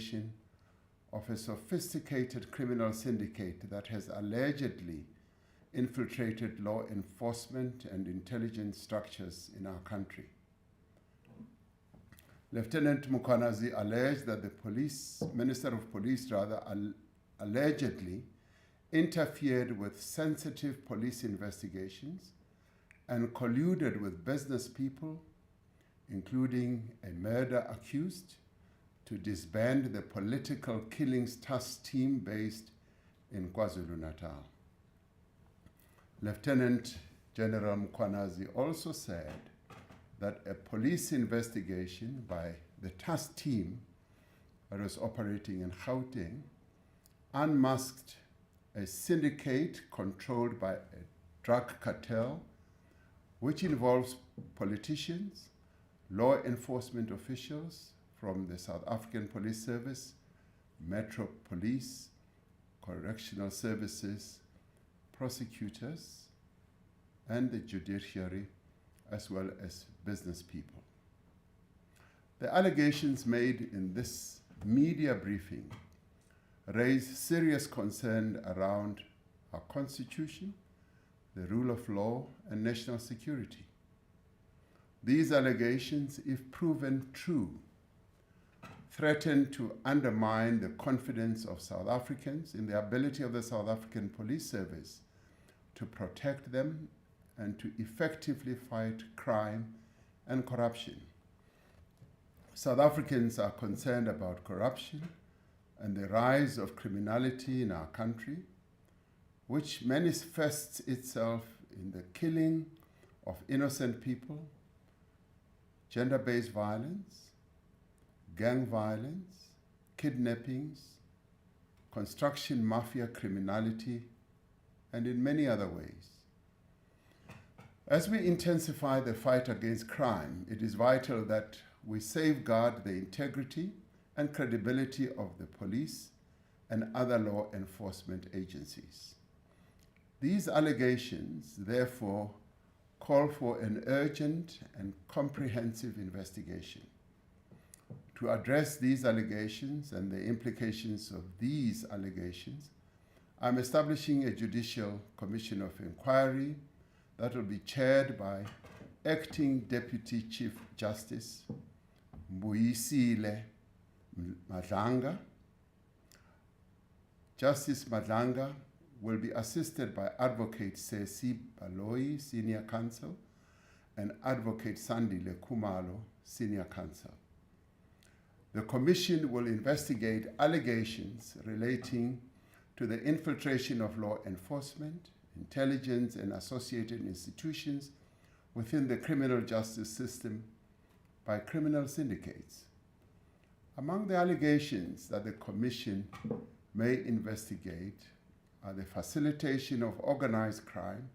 investigation of a sophisticated criminal syndicate that has allegedly infiltrated law enforcement and intelligence structures in our country. Lieutenant Mchunu alleged that the Minister of Police allegedly interfered with sensitive police investigations and colluded with business people, including a murder accused, to disband the political killings task team based in KwaZulu-Natal. Lieutenant General Mchunu also said that a police investigation by the task team that was operating in Gauteng unmasked a syndicate controlled by a drug cartel, which involves politicians, law enforcement officials from the South African Police Service, Metro Police, Correctional Services, prosecutors, and the judiciary, as well as business people. The allegations made in this media briefing raise serious concern around our Constitution, the rule of law, and national security. These allegations, if proven true, threaten to undermine the confidence of South Africans in the ability of the South African Police Service to protect them and to effectively fight crime and corruption. South Africans are concerned about corruption and the rise of criminality in our country, which manifests itself in the killing of innocent people, gender-based violence, gang violence, kidnappings, construction mafia criminality, and in many other ways. As we intensify the fight against crime, it is vital that we safeguard the integrity and credibility of the police and other law enforcement agencies. These allegations, therefore, call for an urgent and comprehensive investigation. To address these allegations and the implications of these allegations, I'm establishing a Judicial Commission of Inquiry that will be chaired by Acting Deputy Chief Justice Mbuyisile Madlanga. Justice Madlanga will be assisted by Advocate Sesi Baloyi, Senior Counsel, and Advocate Sandile Khumalo, Senior Counsel. The Commission will investigate allegations relating to the infiltration of law enforcement, intelligence, and associated institutions within the criminal justice system by criminal syndicates. Among the allegations that the Commission may investigate are the facilitation of organized crime,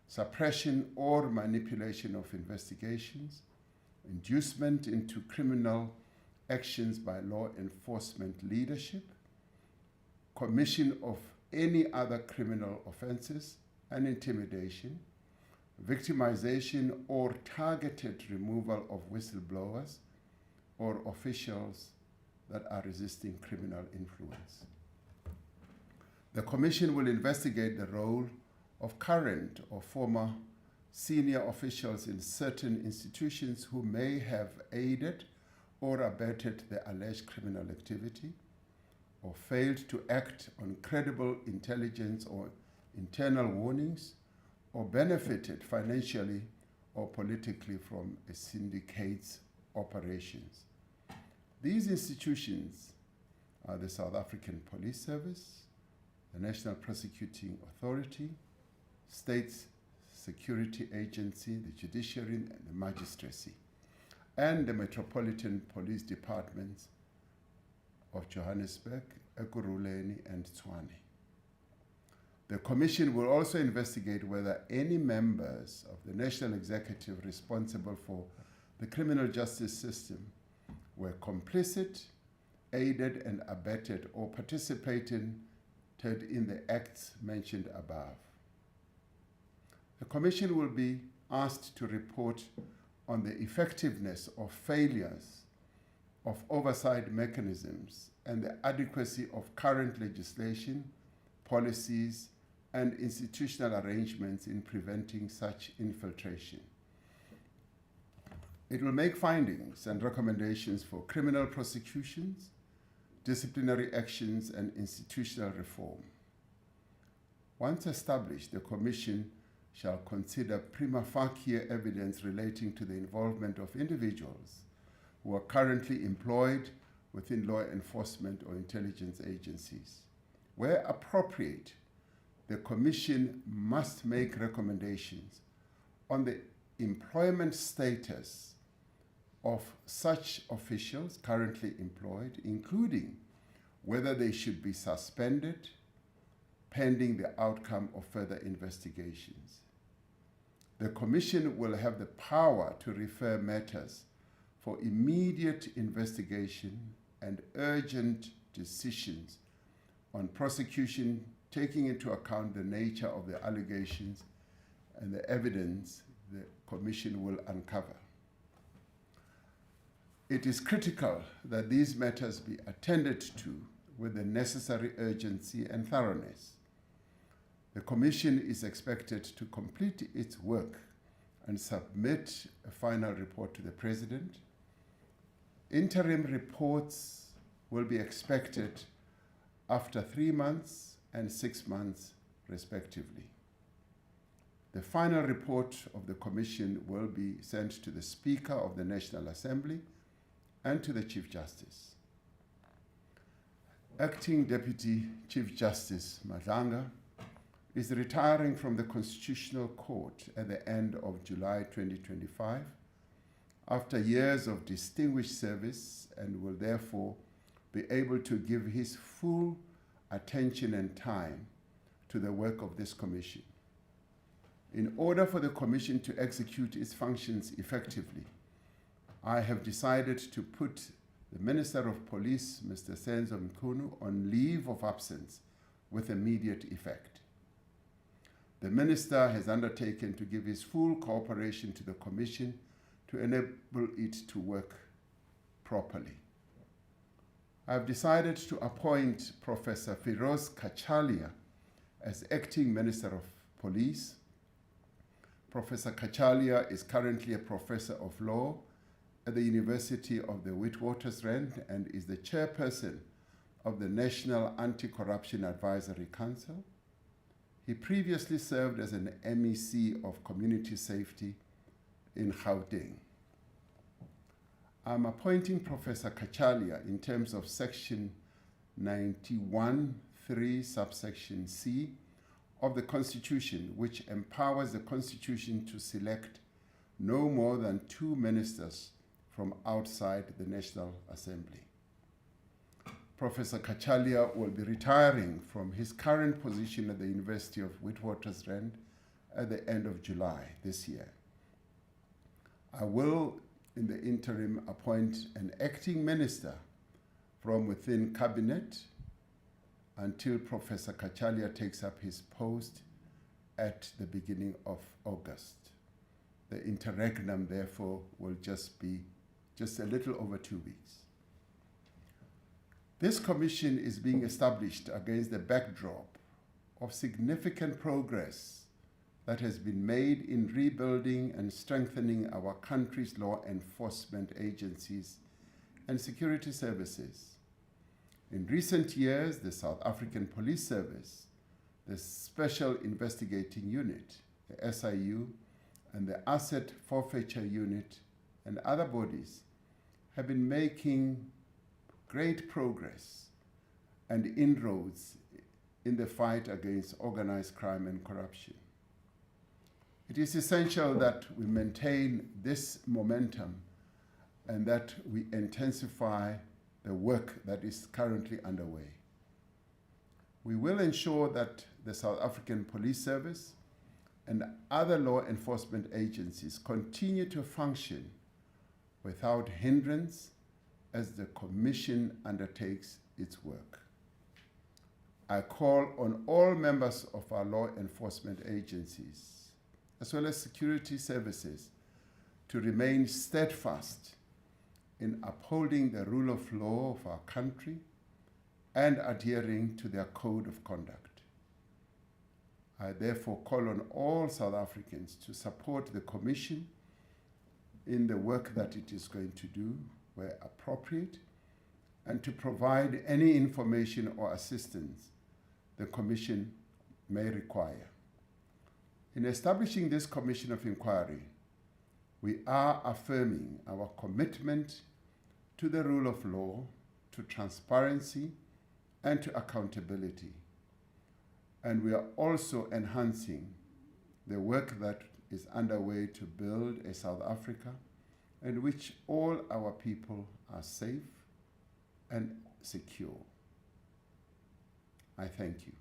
suppression or manipulation of investigations, inducement into criminal actions by law enforcement leadership, commission of any other criminal offenses, and intimidation, victimization or targeted removal of whistleblowers or officials that are resisting criminal influence. The Commission will investigate the role of current or former senior officials in certain institutions who may have aided or abetted the alleged criminal activity, or failed to act on credible intelligence or internal warnings, or benefited financially or politically from a syndicate's operations. These institutions are the South African Police Service, the National Prosecuting Authority, State's Security Agency, the Judiciary, and the Magistracy, and the Metropolitan Police Departments of Johannesburg, Ekurhuleni, and Tshwane. The Commission will also investigate whether any members of the National Executive responsible for the criminal justice system were complicit, aided and abetted, or participated in the acts mentioned above. The Commission will be asked to report on the effectiveness or failures of oversight mechanisms and the adequacy of current legislation, policies, and institutional arrangements in preventing such infiltration. It will make findings and recommendations for criminal prosecutions, disciplinary actions, and institutional reform. Once established, the Commission shall consider prima facie evidence relating to the involvement of individuals who are currently employed within law enforcement or intelligence agencies. Where appropriate, the Commission must make recommendations on the employment status of such officials currently employed, including whether they should be suspended pending the outcome of further investigations. The Commission will have the power to refer matters for immediate investigation and urgent decisions on prosecution, taking into account the nature of the allegations and the evidence the Commission will uncover. It is critical that these matters be attended to with the necessary urgency and thoroughness. The Commission is expected to complete its work and submit a final report to the President. Interim reports will be expected after 3 months and 6 months, respectively. The final report of the Commission will be sent to the Speaker of the National Assembly and to the Chief Justice. Acting Deputy Chief Justice Madlanga is retiring from the Constitutional Court at the end of July 2025 after years of distinguished service, and will therefore be able to give his full attention and time to the work of this Commission. In order for the Commission to execute its functions effectively, I have decided to put the Minister of Police, Mr. Mchunu, on leave of absence with immediate effect. The Minister has undertaken to give his full cooperation to the Commission to enable it to work properly. I have decided to appoint Professor Firoz Kachalia as Acting Minister of Police. Professor Kachalia is currently a Professor of Law at the University of the Witwatersrand and is the chairperson of the National Anti-Corruption Advisory Council. He previously served as an MEC of Community Safety in Gauteng. I'm appointing Professor Kachalia in terms of Section 91(3) subsection C of the Constitution, which empowers the Constitution to select no more than 2 ministers from outside the National Assembly. Professor Kachalia will be retiring from his current position at the University of Witwatersrand at the end of July this year. I will, in the interim, appoint an acting minister from within Cabinet until Professor Kachalia takes up his post at the beginning of August. The interregnum, therefore, will just be a little over 2 weeks. This commission is being established against the backdrop of significant progress that has been made in rebuilding and strengthening our country's law enforcement agencies and security services. In recent years, the South African Police Service, the Special Investigating Unit, the SIU, and the Asset Forfeiture Unit and other bodies have been making great progress and inroads in the fight against organized crime and corruption. It is essential that we maintain this momentum and that we intensify the work that is currently underway. We will ensure that the South African Police Service and other law enforcement agencies continue to function without hindrance as the Commission undertakes its work. I call on all members of our law enforcement agencies, as well as security services, to remain steadfast in upholding the rule of law of our country and adhering to their code of conduct. I therefore call on all South Africans to support the Commission in the work that it is going to do where appropriate, and to provide any information or assistance the Commission may require. In establishing this Commission of Inquiry, we are affirming our commitment to the rule of law, to transparency, and to accountability. And we are also enhancing the work that is underway to build a South Africa in which all our people are safe and secure. I thank you.